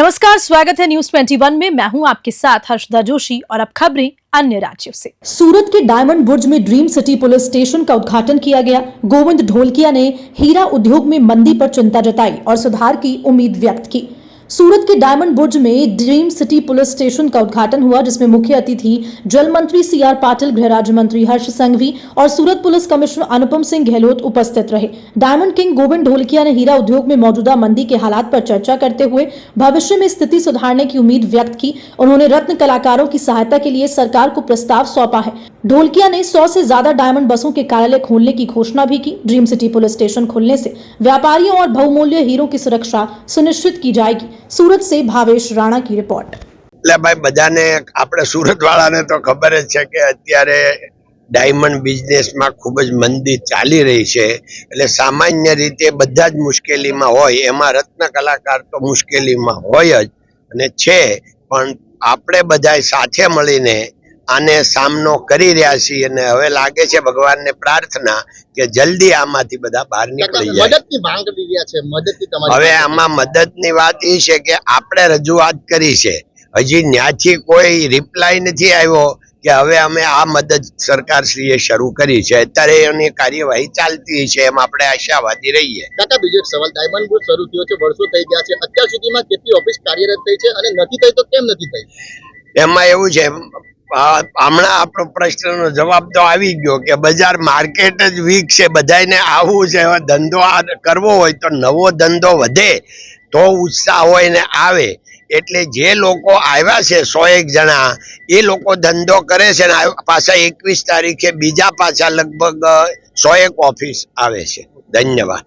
नमस्कार, स्वागत है न्यूज 21 में। मैं हूं आपके साथ हर्षदा जोशी और अब खबरें अन्य राज्यों से। सूरत के डायमंड बुर्ज में ड्रीम सिटी पुलिस स्टेशन का उद्घाटन किया गया। गोविंद ढोलकिया ने हीरा उद्योग में मंदी पर चिंता जताई और सुधार की उम्मीद व्यक्त की। सूरत के डायमंड बुर्ज में ड्रीम सिटी पुलिस स्टेशन का उद्घाटन हुआ, जिसमें मुख्य अतिथि जल मंत्री सीआर पाटिल, गृह राज्य मंत्री हर्ष संघवी और सूरत पुलिस कमिश्नर अनुपम सिंह गहलोत उपस्थित रहे। डायमंड किंग गोविंद ढोलकिया ने हीरा उद्योग में मौजूदा मंदी के हालात पर चर्चा करते हुए भविष्य में स्थिति सुधारने की उम्मीद व्यक्त की। उन्होंने रत्न कलाकारों की सहायता के लिए सरकार को प्रस्ताव सौंपा है। ढोलकिया ने 100 से ज्यादा डायमंड बसों के कार्यालय खोलने की घोषणा भी की। ड्रीम सिटी पुलिस स्टेशन खुलने से व्यापारियों और बहुमूल्य हीरों की सुरक्षा सुनिश्चित की जाएगी। सूरत से भावेश राणा की रिपोर्ट। એટલે ભાઈ બધાને આપણે સુરત વાળાને તો ખબર જ છે કે અત્યારે ડાયમંડ બિઝનેસમાં ખૂબ જ મંદી ચાલી રહી છે, એટલે સામાન્ય રીતે બધા જ મુશ્કેલીમાં હોય, એમાં રત્ન કલાકાર તો મુશ્કેલીમાં હોય જ અને છે, પણ આપણે બધા સાથે મળીને આને સામનો કરી રહ્યા છીએ અને હવે લાગે છે ભગવાનને પ્રાર્થના કે જલ્દી આમાંથી બધા બહાર નીકળી જાય। મદદની માંગ કરી રહ્યા છે, મદદની તમારી હવે આમાં મદદની વાત એ છે કે આપણે રજૂઆત કરી છે, હજી ન્યાથી કોઈ રિપ્લાય નથી આવ્યો કે હવે અમે આ મદદ સરકારશ્રીએ શરૂ કરી છે, અત્યારે એની કાર્યવાહી ચાલતી છે, એમ આપણે આશાવાદી રહીએ। કાકા, બીજો એક સવાલ, ડાયમંડ બુર્જ શરૂ થયો છે, વર્ષો થઈ ગયા છે, અત્યાર સુધીમાં કેટલી ઓફિસ કાર્યરત થઈ છે અને નથી થઈ તો કેમ નથી થઈ? એમાં એવું છે, હમણાં આપણો પ્રશ્નનો જવાબ તો આવી ગયો કે બજાર માર્કેટ જ વીક છે, બધાને આવવું છે, ધંધો કરવો હોય તો નવો ધંધો વધે તો ઉત્સાહ હોય ને આવે, એટલે જે લોકો આવ્યા છે 101 જણા, એ લોકો ધંધો કરે છે ને પાછા 21 તારીખે બીજા પાછા લગભગ 101 ઓફિસ આવે છે। ધન્યવાદ।